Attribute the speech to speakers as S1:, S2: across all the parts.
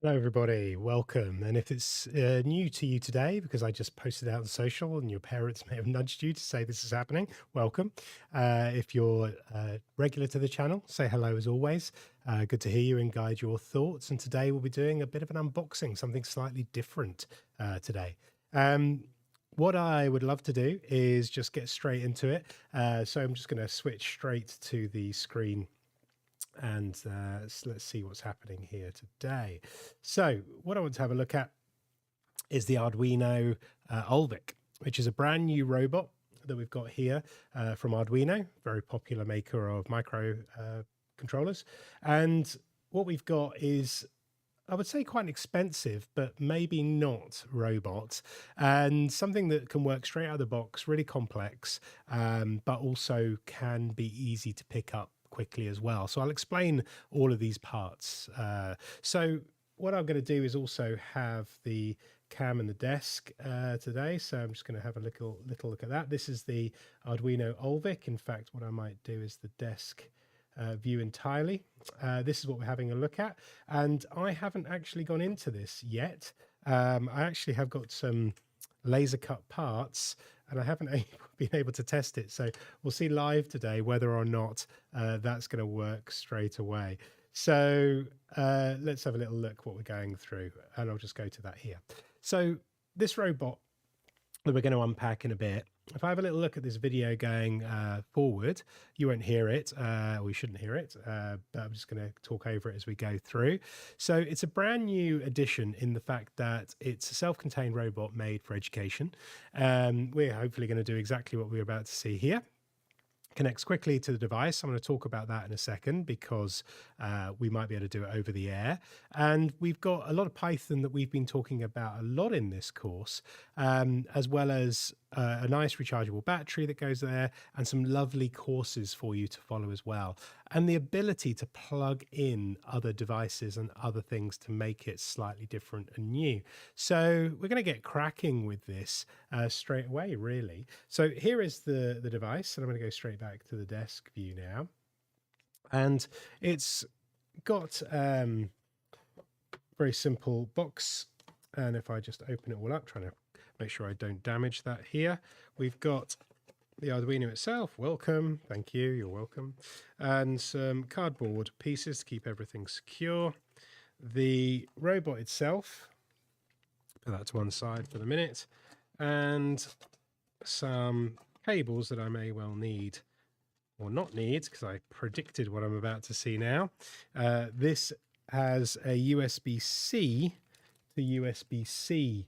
S1: Hello, everybody. Welcome. And if it's new to you today, because I just posted it out on social and your parents may have nudged you to say this is happening, welcome. If you're regular to the channel, say hello as always. Good to hear you and guide your thoughts. And today we'll be doing a bit of an unboxing, something slightly different today. What I would love to do is just get straight into it. So I'm just going to switch straight to the screen and let's see what's happening here today. So what I want to have a look at is the Arduino Alvik, which is a brand new robot that we've got here from Arduino, very popular maker of micro controllers. And what we've got is, I would say, quite an expensive, but maybe not robot, and something that can work straight out of the box, really complex, but also can be easy to pick up quickly as well. So I'll explain all of these parts. So what I'm going to do is also have the cam and the desk today. So I'm just going to have a little look at that. This is the Arduino Alvik. In fact, what I might do is the desk view entirely. This is what we're having a look at, and I haven't actually gone into this yet. I actually have got some laser cut parts and I haven't been able to test it, so we'll see live today whether or not that's going to work straight away. So let's have a little look what we're going through, and I'll just go to that here. So this robot that we're going to unpack in a bit, if I have a little look at this video going forward, you won't hear it, or you shouldn't hear it, but I'm just going to talk over it as we go through. So it's a brand new addition in the fact that it's a self-contained robot made for education. We're hopefully going to do exactly what we're about to see here. Connects quickly to the device. I'm going to talk about that in a second because we might be able to do it over the air. And we've got a lot of Python that we've been talking about a lot in this course, as well as a nice rechargeable battery that goes there and some lovely courses for you to follow as well. And the ability to plug in other devices and other things to make it slightly different and new. So we're going to get cracking with this straight away, really. So here is the device, and I'm going to go straight back to the desk view now. And it's got very simple box. And if I just open it all up, trying to make sure I don't damage that here, we've got the Arduino itself. Welcome. Thank you. You're welcome. And some cardboard pieces to keep everything secure. The robot itself, put that to one side for the minute, and some cables that I may well need or not need, because I predicted what I'm about to see now. This has a USB-C to USB-C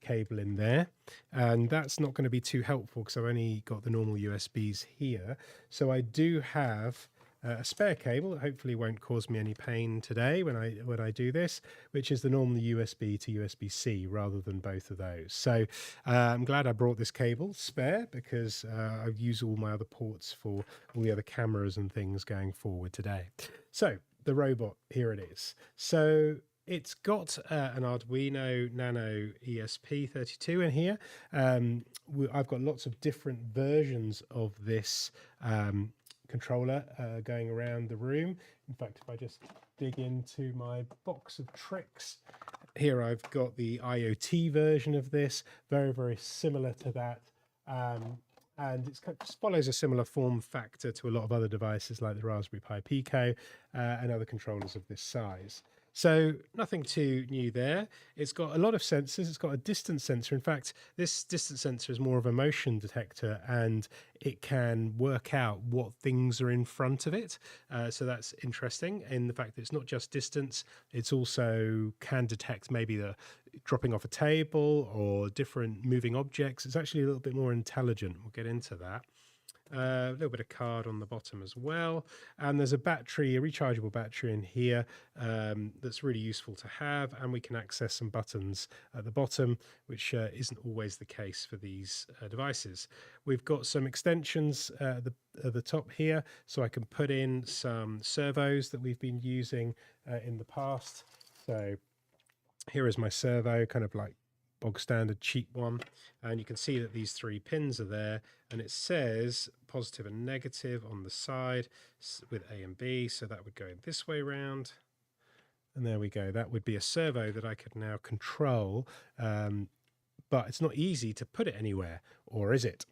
S1: cable in there, and that's not going to be too helpful because I've only got the normal USBs here. So I do have a spare cable that hopefully won't cause me any pain today when I do this, which is the normal USB to USB-C rather than both of those. So I'm glad I brought this cable spare because I've used all my other ports for all the other cameras and things going forward today. So the robot, here it is. So it's got an Arduino Nano ESP32 in here. I've got lots of different versions of this controller going around the room. In fact, if I just dig into my box of tricks, here I've got the IoT version of this, very, very similar to that. And it just follows a similar form factor to a lot of other devices like the Raspberry Pi Pico and other controllers of this size. So nothing too new there. It's got a lot of sensors. It's got a distance sensor. In fact, this distance sensor is more of a motion detector, and it can work out what things are in front of it. So that's interesting in the fact that it's not just distance. It's also can detect maybe the dropping off a table or different moving objects. It's actually a little bit more intelligent. We'll get into that. A little bit of card on the bottom as well, and there's a battery, a rechargeable battery in here that's really useful to have, and we can access some buttons at the bottom, which isn't always the case for these devices. We've got some extensions at the top here, so I can put in some servos that we've been using in the past. So here is my servo, kind of like bog standard cheap one, and you can see that these three pins are there, and it says positive and negative on the side with A and B, so that would go in this way round, And there we go. That would be a servo that I could now control, but it's not easy to put it anywhere, or is it?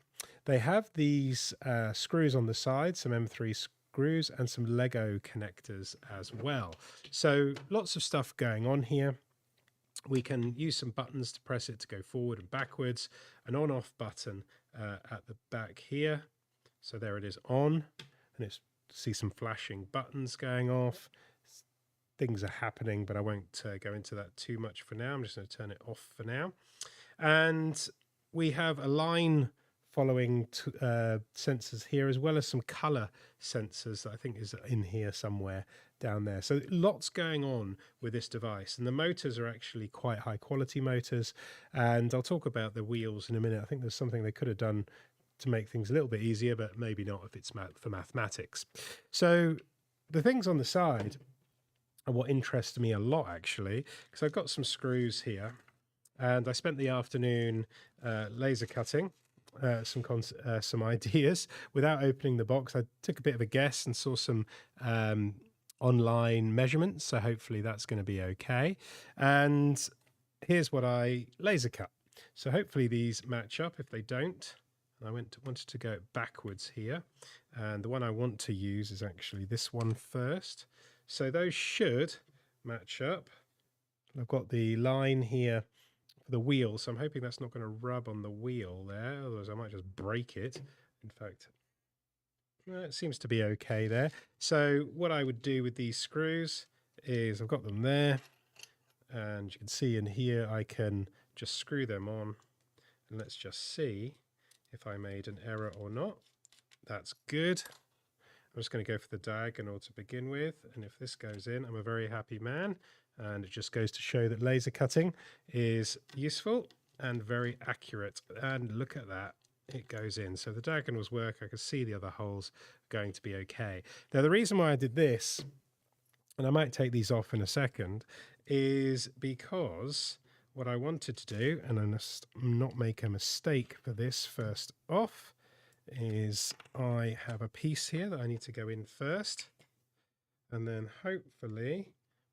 S1: They have these screws on the side, some M3 screws and some Lego connectors as well. So lots of stuff going on here. We can use some buttons to press it to go forward and backwards, an on-off button at the back here. So there it is on, and it's see some flashing buttons going off. Things are happening, but I won't go into that too much for now. I'm just going to turn it off for now. And we have a line following sensors here, as well as some color sensors that I think is in here somewhere down there. So lots going on with this device, and the motors are actually quite high quality motors. And I'll talk about the wheels in a minute. I think there's something they could have done to make things a little bit easier, but maybe not if it's for mathematics. So the things on the side are what interests me a lot, actually, because I've got some screws here, and I spent the afternoon laser cutting some ideas without opening the box. I took a bit of a guess and saw some online measurements, so hopefully that's going to be okay. And here's what I laser cut. So hopefully these match up. If they don't, I wanted to go backwards here, and the one I want to use is actually this one first. So those should match up. I've got the line here for the wheel, so I'm hoping that's not going to rub on the wheel there, otherwise I might just break it. In fact, it seems to be okay there. So what I would do with these screws is I've got them there, and you can see in here I can just screw them on, and let's just see if I made an error or not. That's good. I'm just going to go for the diagonal to begin with, and if this goes in, I'm a very happy man. And it just goes to show that laser cutting is useful and very accurate. And look at that, it goes in. So the diagonals work. I can see the other holes going to be okay. Now the reason why I did this, and I might take these off in a second, is because what I wanted to do, and I must not make a mistake for this first off, is I have a piece here that I need to go in first, and then hopefully,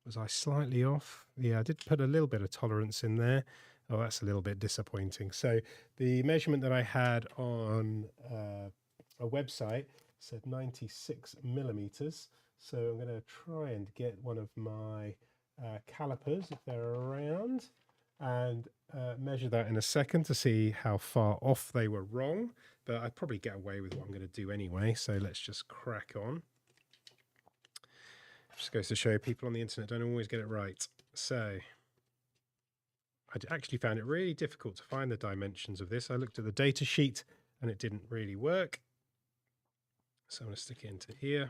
S1: was I slightly off? Yeah, I did put a little bit of tolerance in there. Oh, that's a little bit disappointing. So the measurement that I had on a website said 96 millimeters. So I'm going to try and get one of my calipers, if they're around, and measure that in a second to see how far off they were wrong. But I'd probably get away with what I'm going to do anyway. So let's just crack on. Just goes to show people on the internet don't always get it right. So I actually found it really difficult to find the dimensions of this. I looked at the data sheet and it didn't really work. So I'm going to stick it into here.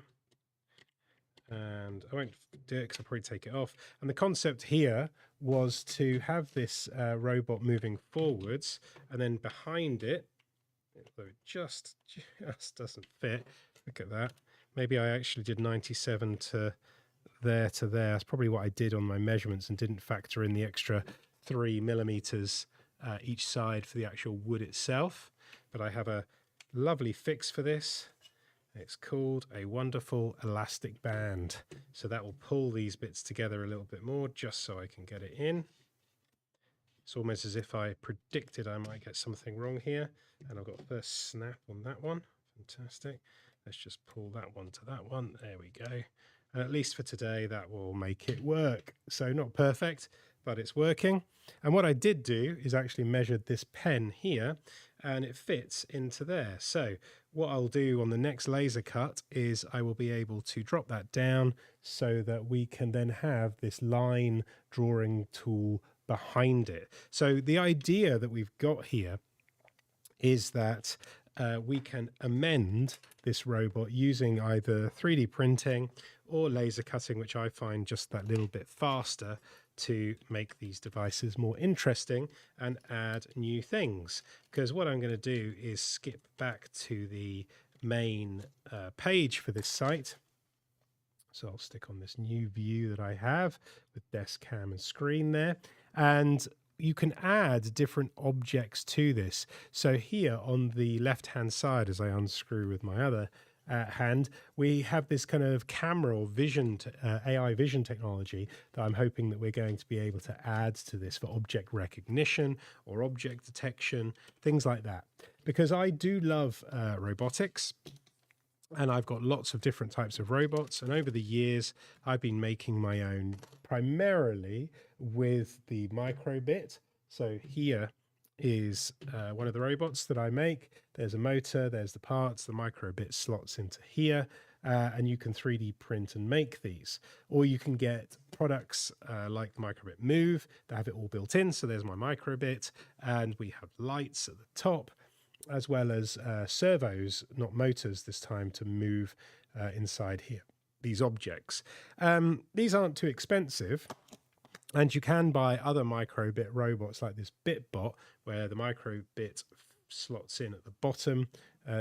S1: And I won't do it because I'll probably take it off. And the concept here was to have this robot moving forwards, and then behind it, although it just doesn't fit. Look at that. Maybe I actually did 97 to there to there. That's probably what I did on my measurements and didn't factor in the extra 3 millimeters each side for the actual wood itself. But I have a lovely fix for this. It's called a wonderful elastic band. So that will pull these bits together a little bit more just so I can get it in. It's almost as if I predicted I might get something wrong here. And I've got first snap on that one. Fantastic. Let's just pull that one to that one. There we go. And at least for today, that will make it work. So not perfect, but it's working. And what I did do is actually measured this pen here, and it fits into there. So what I'll do on the next laser cut is I will be able to drop that down so that we can then have this line drawing tool behind it. So the idea that we've got here is that we can amend this robot using either 3D printing or laser cutting, which I find just that little bit faster to make these devices more interesting and add new things. Because what I'm going to do is skip back to the main page for this site. So I'll stick on this new view that I have with desk cam and screen there. And you can add different objects to this. So here on the left-hand side, as I unscrew with my other at hand, we have this kind of camera or vision, AI vision technology that I'm hoping that we're going to be able to add to this for object recognition or object detection, things like that. Because I do love robotics, and I've got lots of different types of robots. And over the years, I've been making my own primarily with the microbit. So here is one of the robots that I make. There's a motor, there's the parts, the microbit slots into here, and you can 3D print and make these. Or you can get products like the microbit Move that have it all built in. So there's my microbit, and we have lights at the top, as well as servos, not motors this time, to move inside here, these objects. These aren't too expensive, and you can buy other microbit robots like this BitBot, where the microbit slots in at the bottom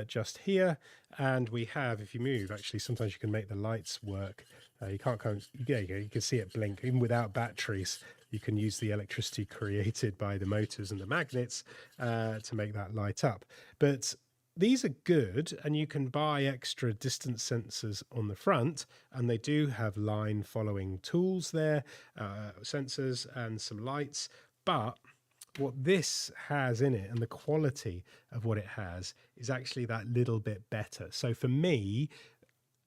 S1: just here. And we have, if you move, actually, sometimes you can make the lights work. You can't kind of, yeah, you can see it blink, even without batteries. You can use the electricity created by the motors and the magnets to make that light up. But these are good, and you can buy extra distance sensors on the front, and they do have line following tools there, sensors and some lights. But what this has in it and the quality of what it has is actually that little bit better. So for me,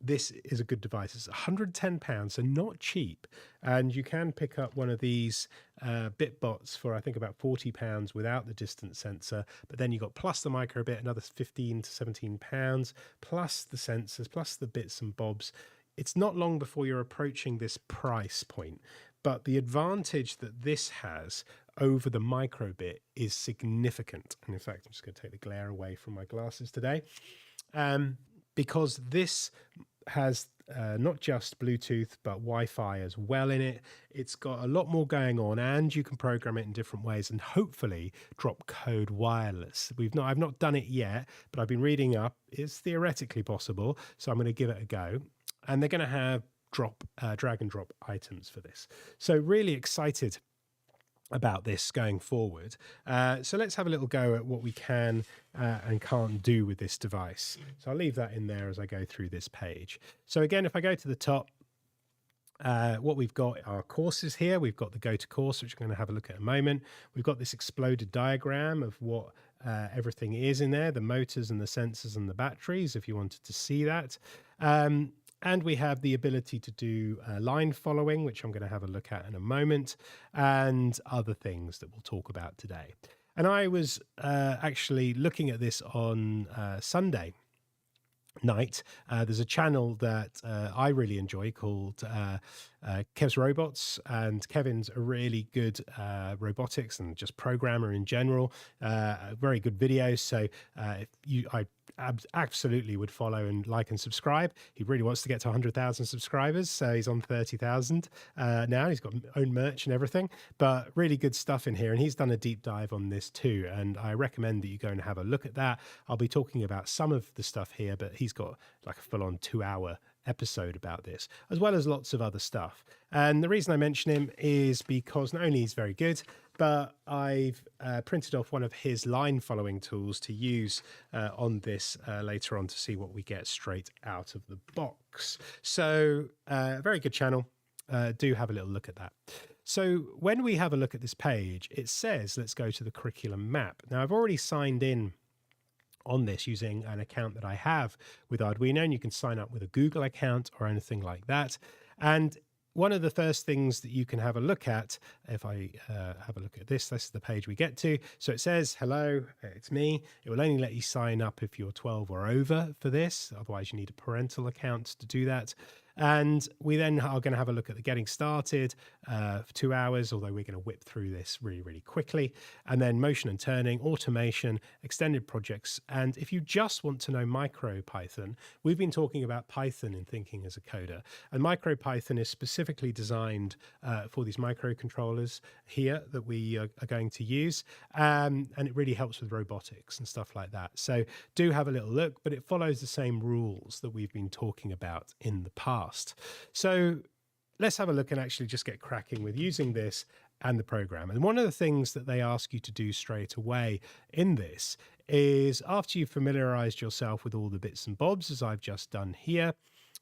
S1: this is a good device. It's £110, so not cheap. And you can pick up one of these BitBots for, I think, about £40 without the distance sensor. But then you got plus the microbit, another £15 to £17, plus the sensors, plus the bits and bobs. It's not long before you're approaching this price point. But the advantage that this has over the microbit is significant. And in fact, I'm just going to take the glare away from my glasses today. Because this has not just Bluetooth, but Wi-Fi as well in it. It's got a lot more going on, and you can program it in different ways and hopefully drop code wireless. I've not done it yet, but I've been reading up. It's theoretically possible, so I'm going to give it a go. And they're going to have drag and drop items for this. So really excited about this going forward. So let's have a little go at what we can and can't do with this device. So I'll leave that in there as I go through this page. So again, if I go to the top, what we've got are courses here. We've got the go to course, which we're going to have a look at in a moment. We've got this exploded diagram of what everything is in there, the motors and the sensors and the batteries, if you wanted to see that. And we have the ability to do line following, which I'm going to have a look at in a moment, and other things that we'll talk about today. And I was actually looking at this on Sunday night. There's a channel that I really enjoy called Kev's Robots, and Kevin's a really good robotics and just programmer in general. Very good videos. So I absolutely would follow and like and subscribe. He really wants to get to 100,000 subscribers, so he's on 30,000 now. He's got own merch and everything, but really good stuff in here, and he's done a deep dive on this too, and I recommend that you go and have a look at that. I'll be talking about some of the stuff here, but he's got like a full-on 2-hour episode about this, as well as lots of other stuff. And the reason I mention him is because not only he's very good, but I've printed off one of his line following tools to use on this later on to see what we get straight out of the box. So very good channel. Do have a little look at that. So when we have a look at this page, it says, let's go to the curriculum map. Now I've already signed in on this using an account that I have with Arduino, and you can sign up with a Google account or anything like that. And one of the first things that you can have a look at, if I have a look at this is the page we get to. So it says, hello, it's me. It will only let you sign up if you're 12 or over for this. Otherwise, you need a parental account to do that. And we then are going to have a look at the getting started for 2 hours, although we're going to whip through this really, really quickly. And then motion and turning, automation, extended projects. And if you just want to know MicroPython, we've been talking about Python in Thinking as a Coder. And MicroPython is specifically designed for these microcontrollers here that we are going to use. And it really helps with robotics and stuff like that. So do have a little look, but it follows the same rules that we've been talking about in the past. So let's have a look and actually just get cracking with using this and the program. And one of the things that they ask you to do straight away in this is, after you've familiarized yourself with all the bits and bobs, as I've just done here,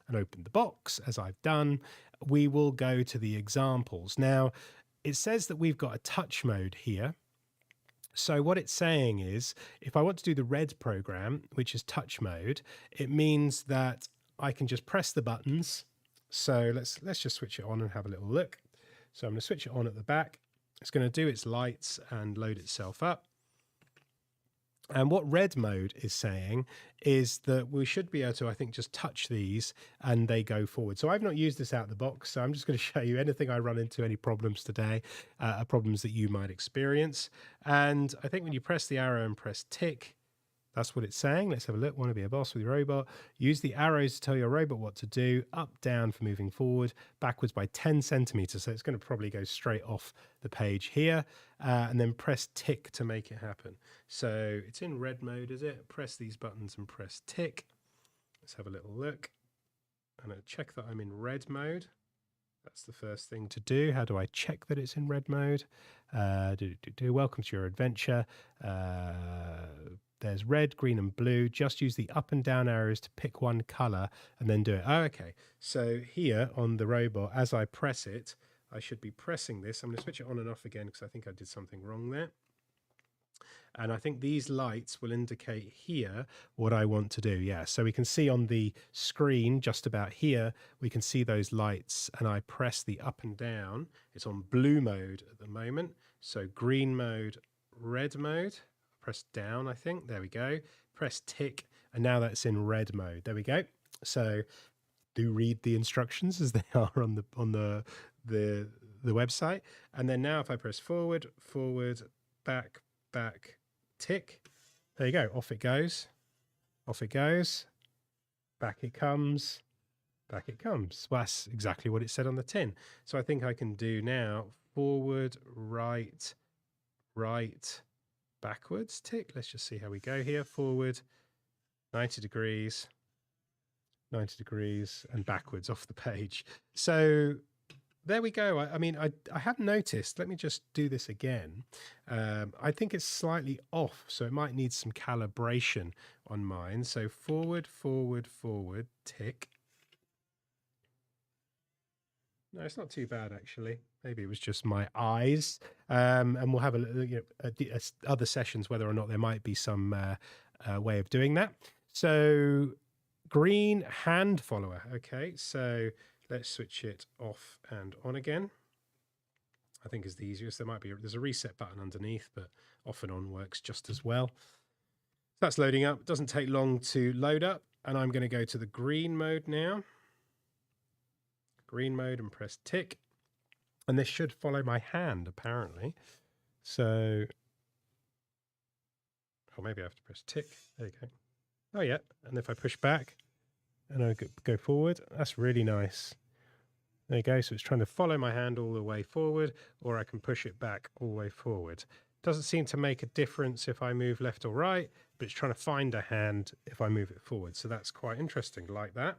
S1: and opened the box, as I've done, we will go to the examples. Now, it says that we've got a touch mode here. So what it's saying is, if I want to do the red program, which is touch mode, it means that I can just press the buttons. So let's just switch it on and have a little look. So I'm going to switch it on at the back. It's going to do its lights and load itself up. And what red mode is saying is that we should be able to, I think, just touch these and they go forward. So I've not used this out of the box, so I'm just going to show you anything I run into, any problems today, problems that you might experience. And I think when you press the arrow and press tick, that's what it's saying. Let's have a look. Want to be a boss with your robot. Use the arrows to tell your robot what to do. Up, down for moving forward. Backwards by 10 centimeters. So it's going to probably go straight off the page here. And then press tick to make it happen. So it's in red mode, is it? Press these buttons and press tick. Let's have a little look. And I'll check that I'm in red mode. That's the first thing to do. How do I check that it's in red mode? Welcome to your adventure. There's red, green, and blue. Just use the up and down arrows to pick one color and then do it. Oh, okay. So here on the robot, as I press it, I should be pressing this. I'm going to switch it on and off again because I think I did something wrong there. And I think these lights will indicate here what I want to do. Yeah, so we can see on the screen just about here, we can see those lights, and I press the up and down. It's on blue mode at the moment. So green mode, red mode. Press down, I think. There we go. Press tick, and now that's in red mode. There we go. So do read the instructions as they are on the website. And then now if I press forward, forward, back, back, tick. There you go. Off it goes. Off it goes. Back it comes. Back it comes. Well, that's exactly what it said on the tin. So I think I can do now forward, right, right, backwards, tick. Let's just see how we go here. Forward, 90 degrees, 90 degrees, and backwards off the page. So there we go. I mean, I have noticed, let me just do this again. I think it's slightly off, so it might need some calibration on mine. So forward, forward, forward, tick. No, it's not too bad, actually. Maybe it was just my eyes. And we'll have other sessions whether or not there might be some way of doing that. So green hand follower. Okay, so let's switch it off and on again. I think is the easiest. There's a reset button underneath, but off and on works just as well. So that's loading up. It doesn't take long to load up. And I'm going to go to the green mode now. Green mode and press tick. And this should follow my hand, apparently. So, or maybe I have to press tick. There you go. Oh, yeah. And if I push back and I go forward, that's really nice. There you go. So it's trying to follow my hand all the way forward, or I can push it back all the way forward. Doesn't seem to make a difference if I move left or right, but it's trying to find a hand if I move it forward. So that's quite interesting, like that.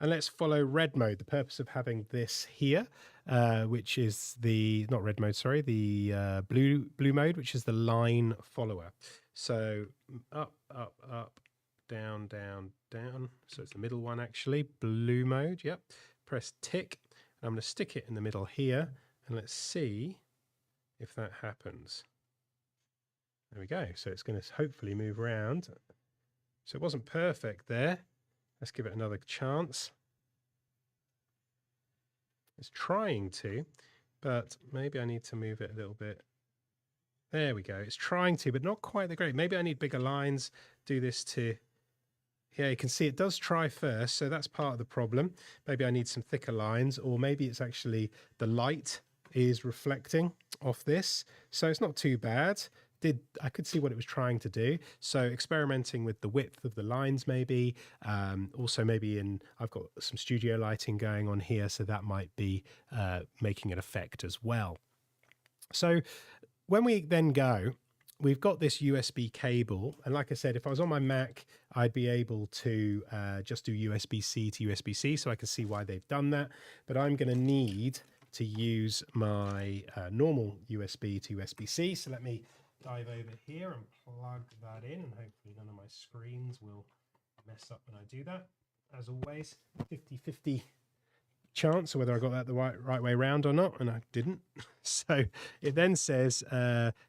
S1: And let's follow red mode. The purpose of having this here, which is the, not red mode, sorry, the blue mode, which is the line follower. So up, up, up, down, down, down. So it's the middle one, actually. Blue mode, yep. Press tick. And I'm going to stick it in the middle here. And let's see if that happens. There we go. So it's going to hopefully move around. So it wasn't perfect there. Let's give it another chance. It's trying to, but maybe I need to move it a little bit. There we go. It's trying to, but not quite that great. Maybe I need bigger lines. Do this to, yeah, you can see it does try first. So that's part of the problem. Maybe I need some thicker lines, or maybe it's actually the light is reflecting off this. So it's not too bad. I could see what it was trying to do. So experimenting with the width of the lines, maybe. Also maybe I've got some studio lighting going on here, so that might be making an effect as well. So when we then go, we've got this USB cable. And like I said, if I was on my Mac, I'd be able to just do USB-C to USB-C, so I can see why they've done that. But I'm going to need to use my normal USB to USB-C. So let me dive over here and plug that in, and hopefully none of my screens will mess up when I do that. As always, 50-50 chance of whether I got that the right way around or not, and I didn't. So it then says,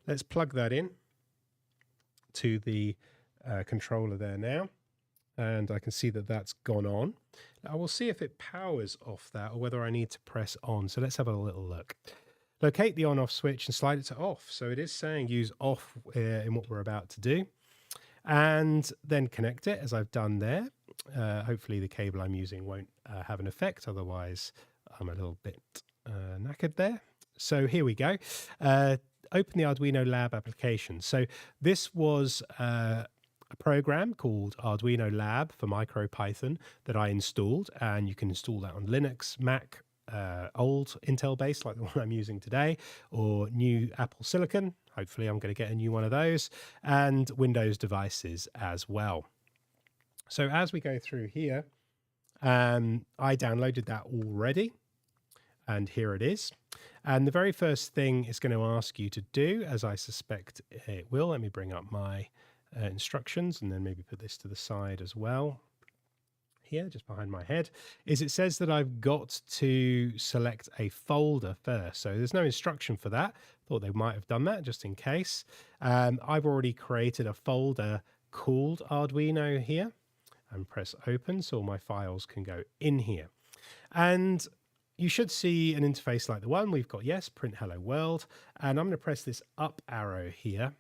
S1: let's plug that in to the controller there now. And I can see that that's gone on. I will see if it powers off that or whether I need to press on. So let's have a little look. Locate the on-off switch and slide it to off. So it is saying use off in what we're about to do. And then connect it as I've done there. Hopefully the cable I'm using won't have an effect. Otherwise, I'm a little bit knackered there. So here we go. Open the Arduino Lab application. So this was a program called Arduino Lab for MicroPython that I installed, and you can install that on Linux, Mac, old Intel based like the one I'm using today, or new Apple Silicon. Hopefully I'm going to get a new one of those, and Windows devices as well. So as we go through here, I downloaded that already, and here it is. And the very first thing it's going to ask you to do, as I suspect it will, let me bring up my instructions and then maybe put this to the side as well. Here, just behind my head, is it says that I've got to select a folder first. So there's no instruction for that. Thought they might have done that just in case. I've already created a folder called Arduino here, and press open so all my files can go in here. And you should see an interface like the one we've got. Yes, print hello world. And I'm going to press this up arrow here.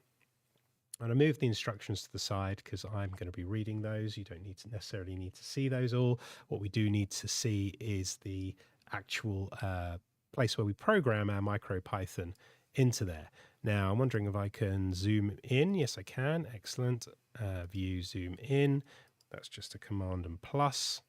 S1: And I move the instructions to the side because I'm going to be reading those. You don't necessarily need to see those all. What we do need to see is the actual place where we program our MicroPython into there. Now, I'm wondering if I can zoom in. Yes, I can. Excellent. View, zoom in. That's just a command and plus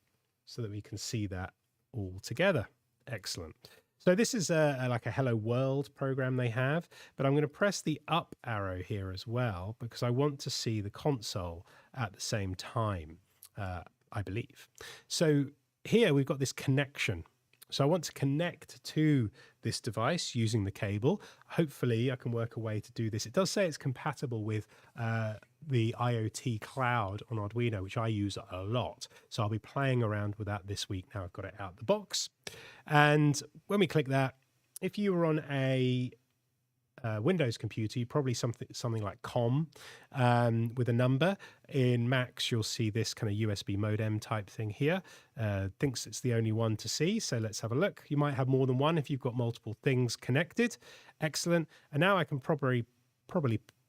S1: so that we can see that all together. Excellent. So this is like a hello world program they have, but I'm going to press the up arrow here as well because I want to see the console at the same time, I believe. So here we've got this connection. So I want to connect to this device using the cable. Hopefully I can work a way to do this. It does say it's compatible with the IoT cloud on Arduino, which I use a lot. So I'll be playing around with that this week. Now I've got it out the box. And when we click that, if you were on a Windows computer, you probably something like COM with a number. In Macs, you'll see this kind of USB modem type thing here. Thinks it's the only one to see, so let's have a look. You might have more than one if you've got multiple things connected. Excellent. And now I can probably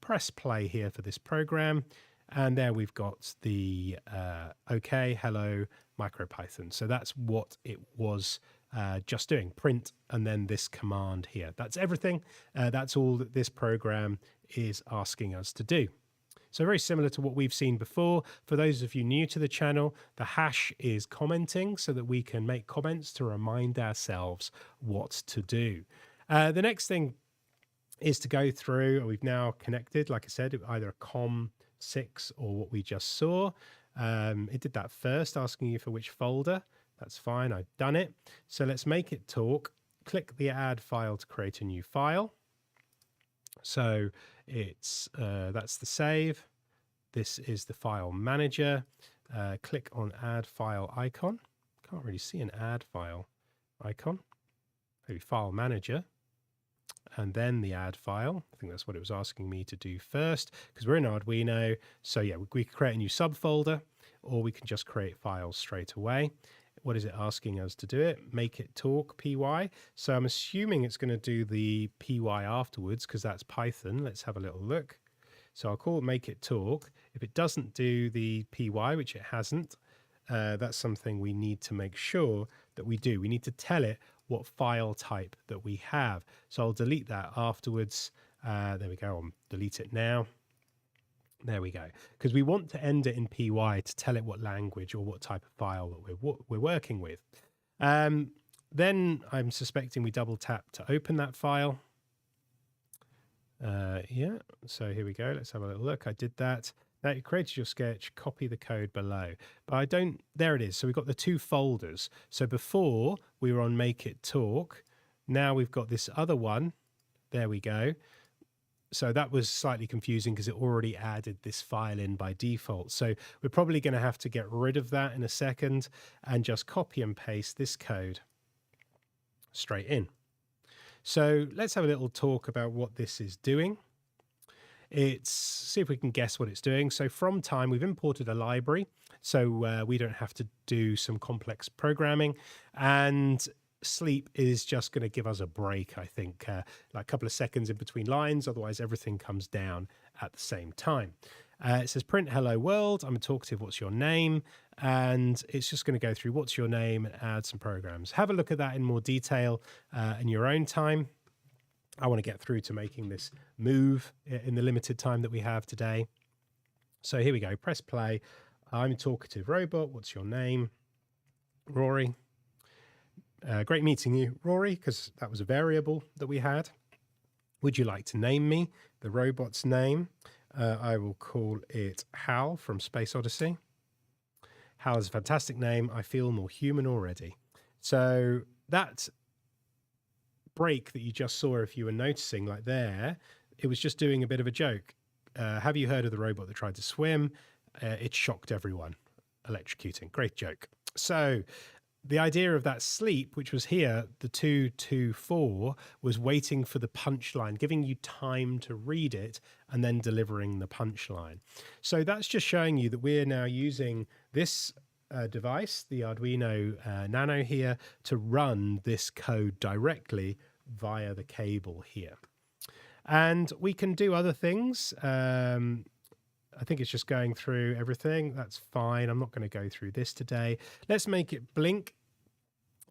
S1: press play here for this program. And there we've got the OK, hello, MicroPython. So that's what it was just doing, print, and then this command here. That's everything. That's all that this program is asking us to do. So very similar to what we've seen before. For those of you new to the channel, the hash is commenting so that we can make comments to remind ourselves what to do. The next thing is to go through, we've now connected, like I said, either a COM6 or what we just saw. It did that first, asking you for which folder. That's fine, I've done it. So let's make it talk. Click the add file to create a new file. So it's that's the save. This is the file manager. Click on add file icon. Can't really see an add file icon. Maybe file manager. And then the add file. I think that's what it was asking me to do first because we're in Arduino. So yeah, we can create a new subfolder or we can just create files straight away. What is it asking us to do it? Make it talk, py. So I'm assuming it's going to do the py afterwards because that's Python. Let's have a little look. So I'll call it make it talk. If it doesn't do the py, which it hasn't, that's something we need to make sure that we do. We need to tell it what file type that we have. So I'll delete that afterwards. There we go. I'll delete it now. There we go. Because we want to end it in py to tell it what language or what type of file that we're working with. Then I'm suspecting we double tap to open that file. Yeah, so here we go. Let's have a little look. I did that. Now you created your sketch, copy the code below. But I don't, there it is. So we've got the two folders. So before we were on Make It Talk, Now we've got this other one. There we go. So that was slightly confusing because it already added this file in by default. So we're probably going to have to get rid of that in a second and just copy and paste this code straight in. So let's have a little talk about what this is doing. See if we can guess what it's doing. So from time, we've imported a library, so we don't have to do some complex programming. And sleep is just going to give us a break, I think, like a couple of seconds in between lines. Otherwise, everything comes down at the same time. It says print hello world. I'm a talkative. What's your name? And it's just going to go through what's your name and add some programs. Have a look at that in more detail in your own time. I want to get through to making this move in the limited time that we have today. So here we go. Press play. I'm a talkative robot. What's your name? Rory. Great meeting you, Rory, because that was a variable that we had. Would you like to name me? The robot's name. I will call it Hal from Space Odyssey. Hal is a fantastic name. I feel more human already. So that break that you just saw, if you were noticing, like there, it was just doing a bit of a joke. Have you heard of the robot that tried to swim? It shocked everyone, electrocuting. Great joke. So the idea of that sleep, which was here, the 224, was waiting for the punchline, giving you time to read it and then delivering the punchline. So that's just showing you that we're now using this device, the Arduino Nano here, to run this code directly via the cable here. And we can do other things. I think it's just going through everything. That's fine. I'm not going to go through this today. Let's make it blink.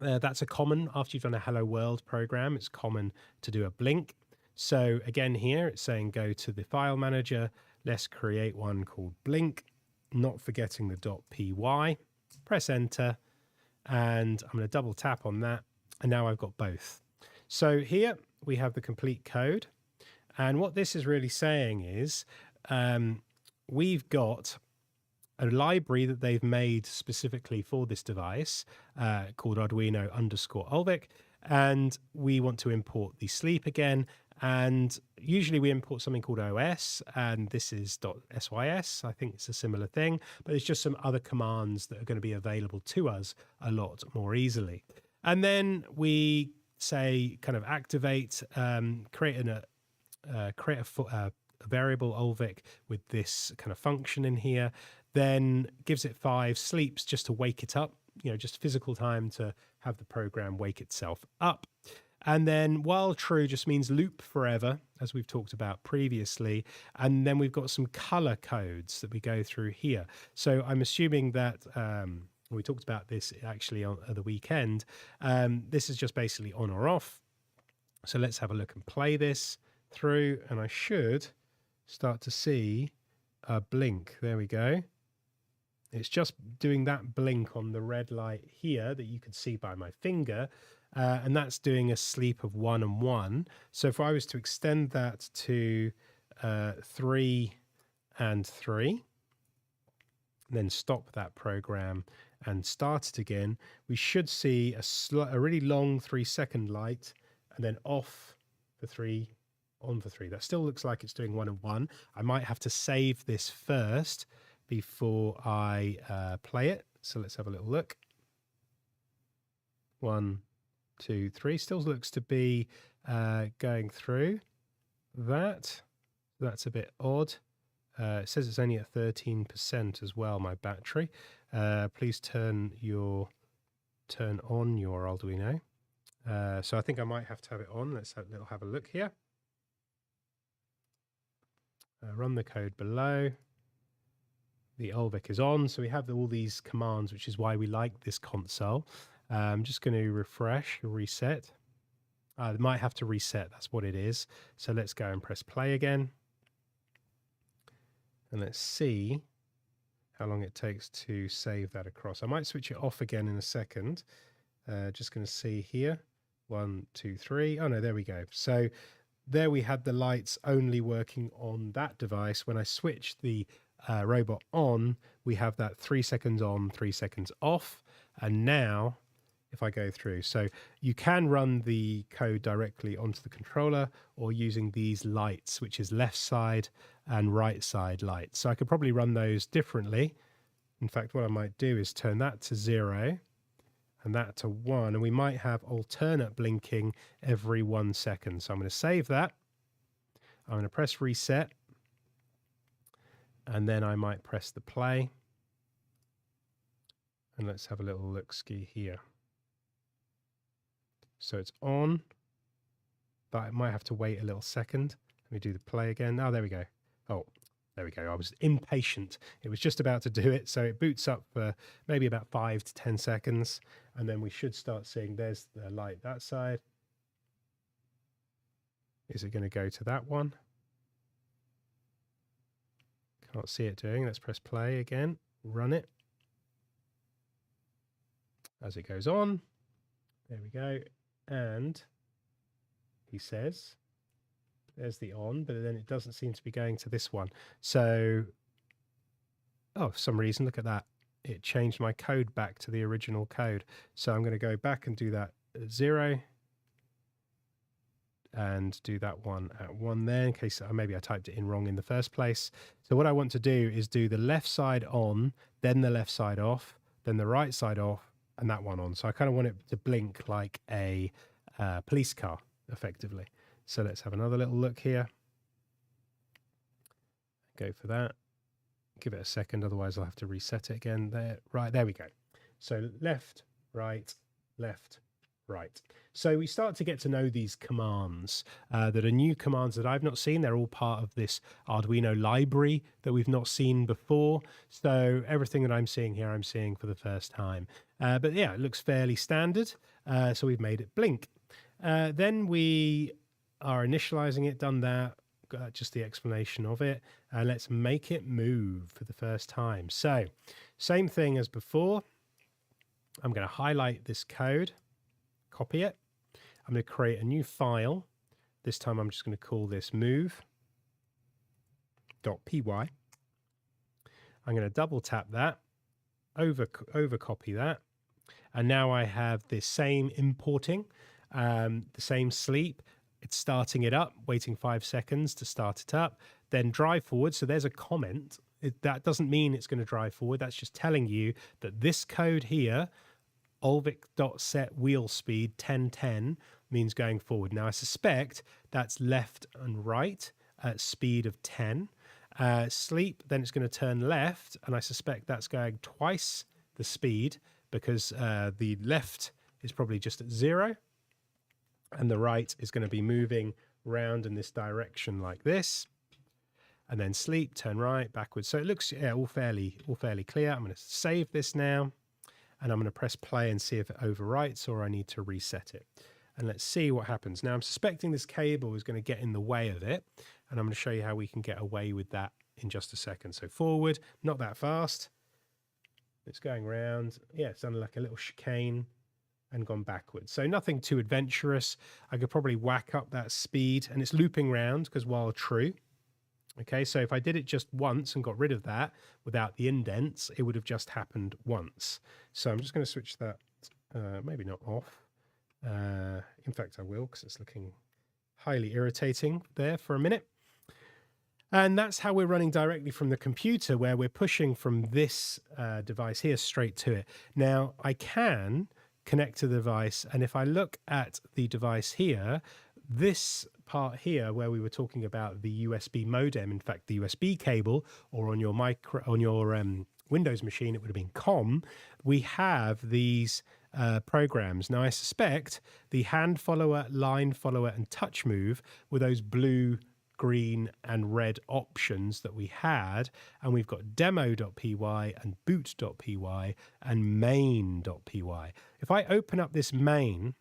S1: That's a common, after you've done a Hello World program, it's common to do a blink. So again, here it's saying go to the file manager. Let's create one called blink, not forgetting the .py. Press enter, and I'm going to double tap on that. And now I've got both. So here we have the complete code. And what this is really saying is we've got a library that they've made specifically for this device called Arduino_Alvik. And we want to import the sleep again. And usually we import something called OS, and this is .sys. I think it's a similar thing, but it's just some other commands that are going to be available to us a lot more easily. And then we say kind of activate, create a variable Alvik with this kind of function in here, then gives it 5 sleeps just to wake it up, just physical time to have the program wake itself up. And then while true just means loop forever, as we've talked about previously. And then we've got some color codes that we go through here. So I'm assuming that we talked about this actually on the weekend. This is just basically on or off. So let's have a look and play this through. And I should start to see a blink. There we go. It's just doing that blink on the red light here that you can see by my finger. And that's doing a sleep of 1 and 1. So if I was to extend that to 3 and 3, then stop that program and start it again, we should see a really long 3-second light and then off for 3, on for 3. That still looks like it's doing 1 and 1. I might have to save this first before I play it. So let's have a little look. 1, 2, 3. Still looks to be going through that. That's a bit odd. It says it's only at 13% as well, my battery. Please turn on your Arduino. So I think I might have to have it on. Let's have a look here. Run the code below. The Alvik is on. So we have all these commands, which is why we like this console. I'm just going to refresh, reset. It might have to reset. That's what it is. So let's go and press play again. And let's see how long it takes to save that across. I might switch it off again in a second. Just going to see here. 1, 2, 3. Oh, no, there we go. So there we had the lights only working on that device. When I switch the robot on, we have that 3 seconds on, 3 seconds off. And now if I go through. So you can run the code directly onto the controller or using these lights, which is left side and right side lights. So I could probably run those differently. In fact, what I might do is turn that to 0 and that to 1, and we might have alternate blinking every 1 second. So I'm going to save that. I'm going to press reset, and then I might press the play. And let's have a little look-ski here. So it's on, but I might have to wait a little second. Let me do the play again. Oh, there we go. Oh, there we go. I was impatient. It was just about to do it. So it boots up for maybe about 5 to 10 seconds. And then we should start seeing there's the light that side. Is it going to go to that one? Can't see it doing. Let's press play again. Run it. As it goes on. There we go. And he says, there's the on, but then it doesn't seem to be going to this one. So, oh, for some reason, look at that. It changed my code back to the original code. So I'm going to go back and do that at 0 and do that one at 1 there in case maybe I typed it in wrong in the first place. So what I want to do is do the left side on, then the left side off, then the right side off, and that one on. So I kind of want it to blink like a police car, effectively. So let's have another little look here. Go for that. Give it a second, otherwise I'll have to reset it again. There, right, there we go. So left, right, left, right. So we start to get to know these commands that are new commands that I've not seen. They're all part of this Arduino library that we've not seen before. So everything that I'm seeing here, I'm seeing for the first time. But yeah, it looks fairly standard. So we've made it blink. Then we are initializing it, done that. Just the explanation of it. Let's make it move for the first time. So same thing as before. I'm going to highlight this code, copy it. I'm going to create a new file. This time I'm just going to call this move.py. I'm going to double tap that, over copy that. And now I have this same importing, the same sleep. It's starting it up, waiting 5 seconds to start it up, then drive forward. So there's a comment. That doesn't mean it's going to drive forward. That's just telling you that this code here, Alvik.set wheel speed 1010, means going forward. Now I suspect that's left and right at speed of 10. Sleep, then it's going to turn left, and I suspect that's going twice the speed because the left is probably just at 0. And the right is going to be moving round in this direction like this. And then sleep, turn right, backwards. So it looks all fairly clear. I'm going to save this now. And I'm going to press play and see if it overwrites or I need to reset it. And let's see what happens. Now I'm suspecting this cable is going to get in the way of it. And I'm going to show you how we can get away with that in just a second. So forward, not that fast. It's going round. Yeah, it's done like a little chicane and gone backwards. So nothing too adventurous. I could probably whack up that speed, and it's looping round because while true. Okay, so if I did it just once and got rid of that without the indents, it would have just happened once. So I'm just going to switch that, maybe not off. In fact, I will, because it's looking highly irritating there for a minute. And that's how we're running directly from the computer, where we're pushing from this device here straight to it. Now, I can connect to the device, and if I look at the device here, this part here where we were talking about the USB modem, in fact the USB cable, or on your Windows machine it would have been COM, we have these programs. Now I suspect the hand follower, line follower and touch move were those blue, green and red options that we had, and we've got demo.py and boot.py and main.py. If I open up this main,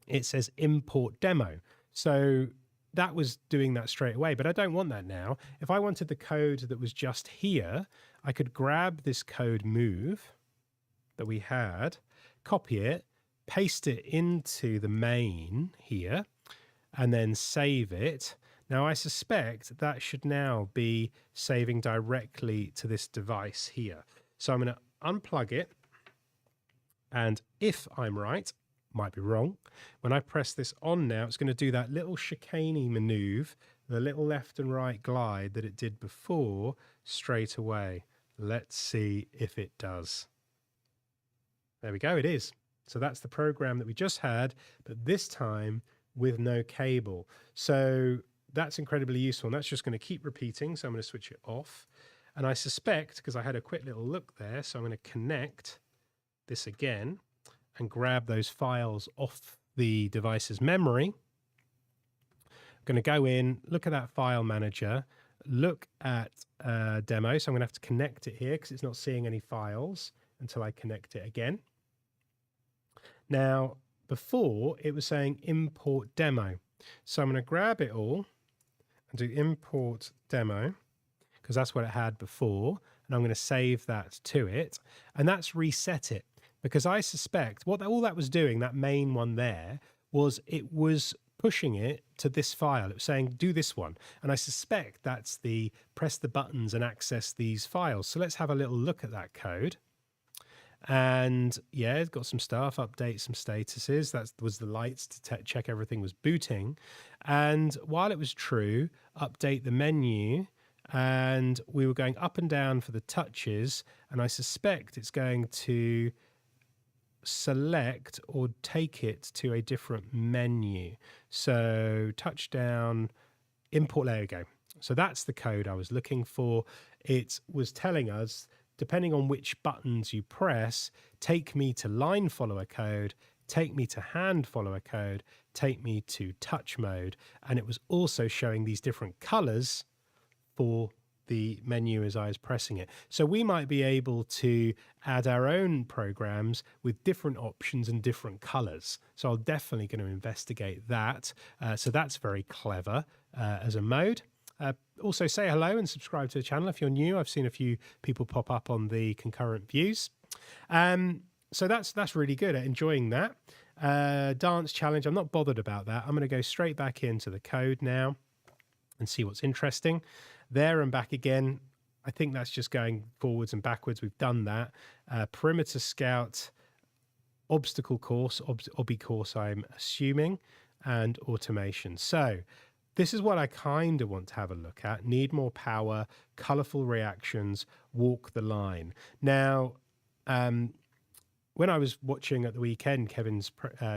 S1: it says import demo. So that was doing that straight away, but I don't want that now. If I wanted the code that was just here, I could grab this code move that we had, copy it, paste it into the main here, and then save it. Now I suspect that should now be saving directly to this device here. So I'm going to unplug it, And if I'm right, might be wrong, when I press this on now, it's going to do that little chicaney maneuver, the little left and right glide that it did before straight away. Let's see if it does. There we go, it is. So that's the program that we just had, but this time with no cable. So that's incredibly useful, and that's just going to keep repeating. So I'm going to switch it off. And I suspect, because I had a quick little look there, so I'm going to connect this again and grab those files off the device's memory. I'm going to go in, look at that file manager, look at demo. So I'm going to have to connect it here because it's not seeing any files until I connect it again. Now, before it was saying import demo. So I'm going to grab it all and do import demo because that's what it had before. And I'm going to save that to it. And that's reset it because I suspect what all that was doing, that main one there, was it was pushing it to this file. It was saying, do this one. And I suspect that's the press the buttons and access these files. So let's have a little look at that code. And yeah, it's got some stuff, update some statuses. That was the lights to check everything was booting. And while it was true, update the menu. And we were going up and down for the touches. And I suspect it's going to select or take it to a different menu. So touchdown, import, there we go. So that's the code I was looking for. It was telling us, depending on which buttons you press, take me to line follower code, take me to hand follower code, take me to touch mode. And it was also showing these different colors for the menu as I was pressing it. So we might be able to add our own programs with different options and different colors. So I'm definitely going to investigate that. So that's very clever as a mode. Also say hello and subscribe to the channel if you're new. I've seen a few people pop up on the concurrent views. So that's really good at enjoying that. Dance challenge, I'm not bothered about that. I'm going to go straight back into the code now and see what's interesting. There and back again. I think that's just going forwards and backwards. We've done that. Perimeter scout, obstacle course, obby course I'm assuming, and automation. So this is what I kind of want to have a look at. Need more power, colorful reactions, walk the line. Now, when I was watching at the weekend Kevin's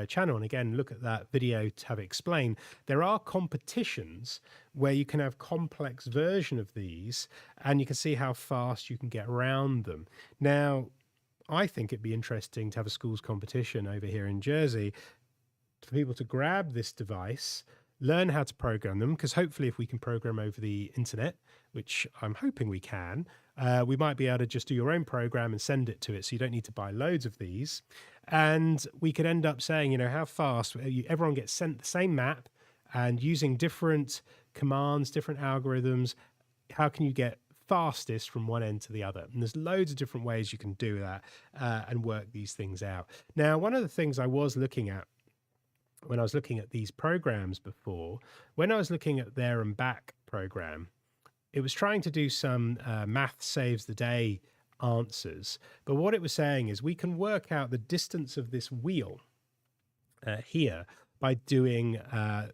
S1: channel, and again, look at that video to have it explained, there are competitions where you can have complex version of these and you can see how fast you can get around them. Now, I think it'd be interesting to have a schools competition over here in Jersey for people to grab this device, learn how to program them, because hopefully if we can program over the internet, which I'm hoping we can, we might be able to just do your own program and send it to it, so you don't need to buy loads of these. And we could end up saying, you know, how fast everyone gets sent the same map, and using different commands, different algorithms, how can you get fastest from one end to the other? And there's loads of different ways you can do that and work these things out. Now, one of the things I was looking at when I was looking at these programs before, when I was looking at there and back program, it was trying to do some math saves the day answers. But what it was saying is we can work out the distance of this wheel here by doing a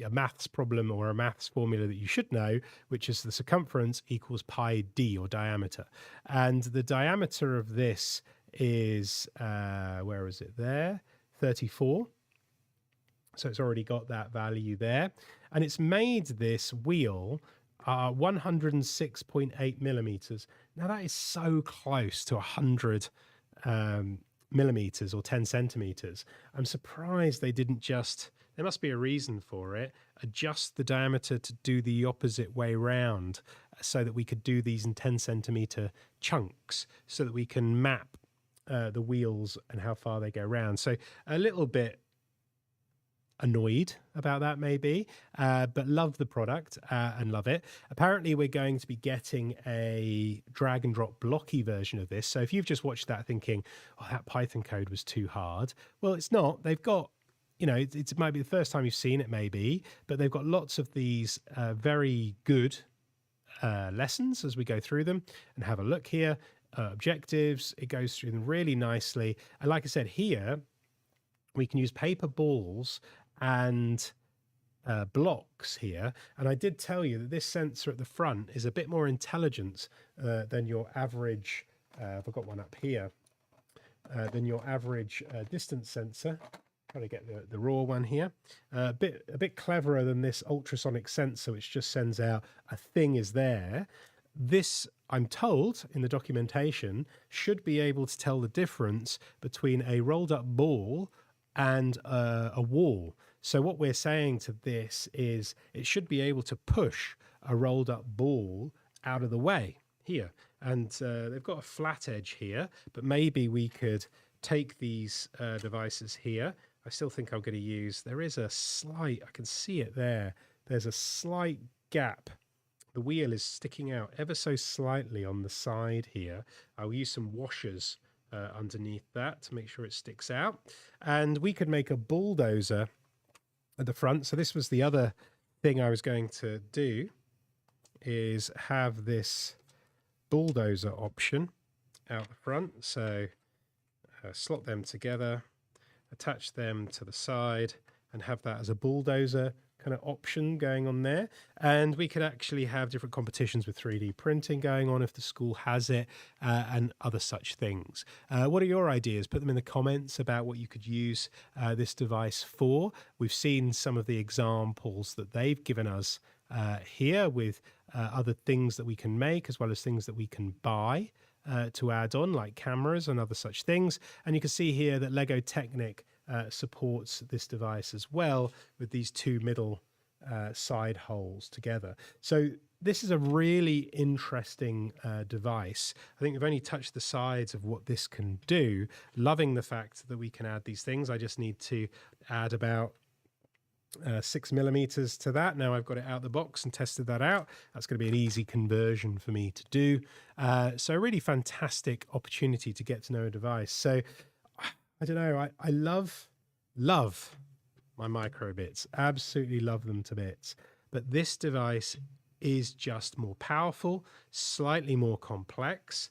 S1: maths problem or a maths formula that you should know, which is the circumference equals pi d, or diameter. And the diameter of this is, where is it there? 34. So it's already got that value there. And it's made this wheel 106.8 millimeters. Now that is so close to 100 millimeters or 10 centimeters. I'm surprised they didn't just, there must be a reason for it, adjust the diameter to do the opposite way round so that we could do these in 10 centimeter chunks so that we can map the wheels and how far they go round. So a little bit annoyed about that maybe, but love the product and love it. Apparently we're going to be getting a drag and drop blocky version of this. So if you've just watched that thinking, oh, that Python code was too hard, well, it's not. They've got, you know, it might be the first time you've seen it maybe, but they've got lots of these very good lessons as we go through them and have a look here. objectives. It goes through them really nicely. And like I said, here we can use paper balls and blocks here. And I did tell you that this sensor at the front is a bit more intelligent than your average, I've got one up here, than your average distance sensor. Trying to get the raw one here. A bit cleverer than this ultrasonic sensor, which just sends out a thing is there. This, I'm told in the documentation, should be able to tell the difference between a rolled up ball and a wall. So what we're saying to this is it should be able to push a rolled up ball out of the way here. And they've got a flat edge here, but maybe we could take these devices here. I still think I'm going to use, there is a slight, I can see it there. There's a slight gap. The wheel is sticking out ever so slightly on the side here. I'll use some washers underneath that to make sure it sticks out. And we could make a bulldozer at the front. So this was the other thing I was going to do, is have this bulldozer option out the front. So slot them together, attach them to the side, and have that as a bulldozer kind of option going on there. And we could actually have different competitions with 3D printing going on if the school has it, and other such things. What are your ideas? Put them in the comments about what you could use this device for. We've seen some of the examples that they've given us here with other things that we can make, as well as things that we can buy to add on, like cameras and other such things. And you can see here that Lego Technic supports this device as well, with these two middle side holes together. So this is a really interesting device. I think we've only touched the sides of what this can do. Loving the fact that we can add these things. I just need to add about 6mm to that. Now I've got it out the box and tested that out. That's going to be an easy conversion for me to do. So a really fantastic opportunity to get to know a device. So I don't know, I love my microbits, absolutely love them to bits. But this device is just more powerful, slightly more complex,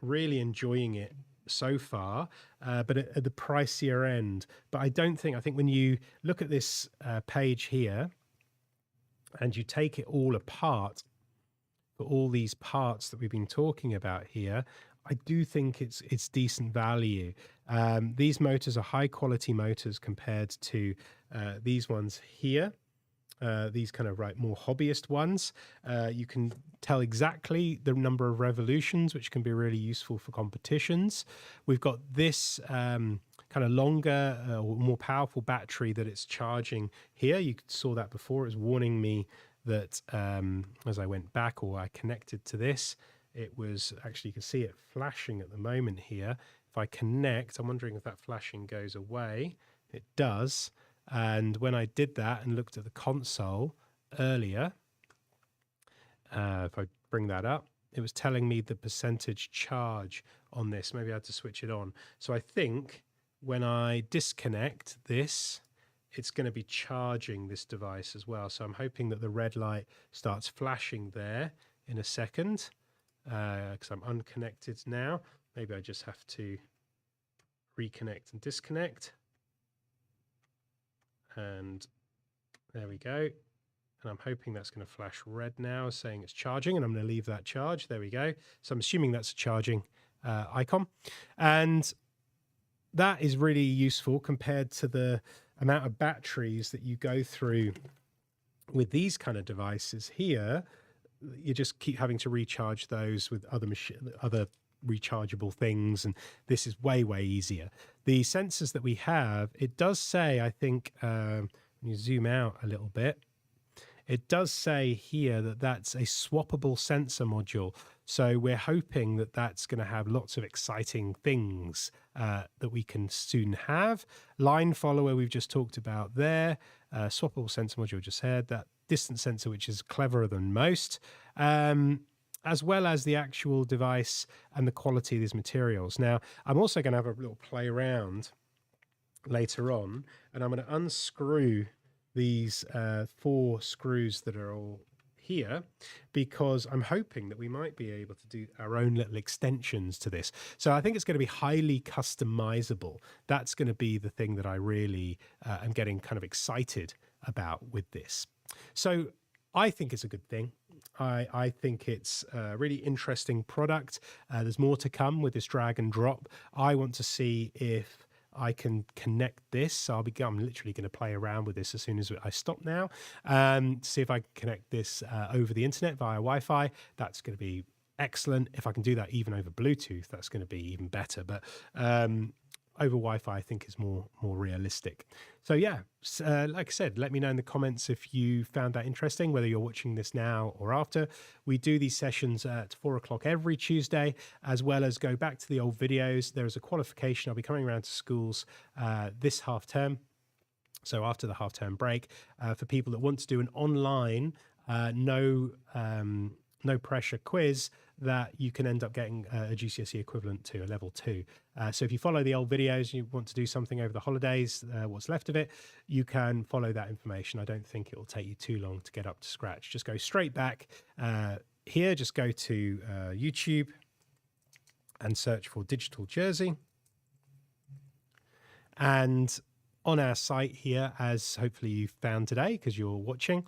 S1: really enjoying it so far, but at the pricier end. But I think when you look at this page here and you take it all apart for all these parts that we've been talking about here, I do think it's decent value. These motors are high quality motors compared to these ones here. These kind of more hobbyist ones. You can tell exactly the number of revolutions, which can be really useful for competitions. We've got this kind of longer or more powerful battery that it's charging here. You saw that before. It was warning me that as I went back, or I connected to this, it was actually, you can see it flashing at the moment here. If I connect, I'm wondering if that flashing goes away. It does. And when I did that and looked at the console earlier, if I bring that up, it was telling me the percentage charge on this. Maybe I had to switch it on. So I think when I disconnect this, it's going to be charging this device as well. So I'm hoping that the red light starts flashing there in a second, because I'm unconnected now. Maybe I just have to reconnect and disconnect. And there we go. And I'm hoping that's going to flash red now, saying it's charging, and I'm going to leave that charge. There we go. So I'm assuming that's a charging icon. And that is really useful compared to the amount of batteries that you go through with these kind of devices here. You just keep having to recharge those with other rechargeable things, and this is way easier. The sensors that we have, it does say, I think when you zoom out a little bit, it does say here that that's a swappable sensor module. So we're hoping that that's going to have lots of exciting things that we can soon have. Line follower we've just talked about there. Swappable sensor module, just said that. Distance sensor, which is cleverer than most, as well as the actual device and the quality of these materials. Now, I'm also going to have a little play around later on, and I'm going to unscrew these 4 screws that are all here because I'm hoping that we might be able to do our own little extensions to this. So I think it's going to be highly customizable. That's going to be the thing that I really am getting kind of excited about with this. So I think it's a good thing. I think it's a really interesting product. There's more to come with this drag and drop. I want to see if I can connect this. So I'm literally going to play around with this as soon as I stop now. See if I can connect this over the internet via Wi-Fi. That's going to be excellent. If I can do that even over Bluetooth, that's going to be even better. But over Wi-Fi, I think is more realistic. So yeah, like I said, let me know in the comments if you found that interesting, whether you're watching this now or after. We do these sessions at 4 o'clock every Tuesday, as well as go back to the old videos. There is a qualification. I'll be coming around to schools this half term. So after the half term break, for people that want to do an online, no pressure quiz that you can end up getting a GCSE equivalent to a level 2. So if you follow the old videos, you want to do something over the holidays, what's left of it, you can follow that information. I don't think it will take you too long to get up to scratch. Just go straight back here, just go to YouTube and search for Digital Jersey. And on our site here, as hopefully you found today because you're watching,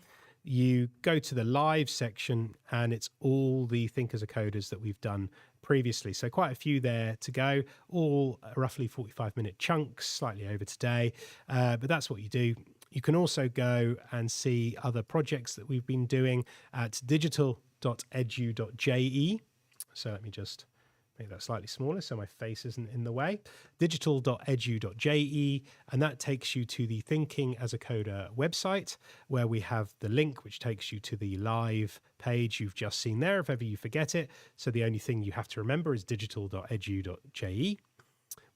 S1: you go to the live section and it's all the Thinkers are Coders that we've done previously. So quite a few there to go, all roughly 45-minute chunks, slightly over today. But that's what you do. You can also go and see other projects that we've been doing at digital.edu.je. So let me just make that slightly smaller so my face isn't in the way. digital.edu.je, and that takes you to the Thinking as a Coder website, where we have the link which takes you to the live page you've just seen there if ever you forget it. So the only thing you have to remember is digital.edu.je.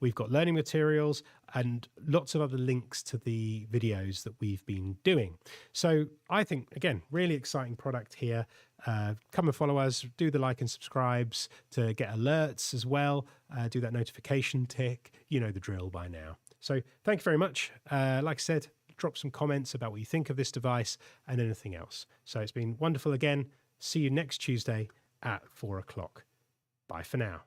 S1: We've got learning materials and lots of other links to the videos that we've been doing. So I think, again, really exciting product here. Come and follow us, do the like and subscribes to get alerts as well. Do that notification tick. You know the drill by now. So thank you very much. Like I said, drop some comments about what you think of this device and anything else. So it's been wonderful again. See you next Tuesday at 4 o'clock. Bye for now.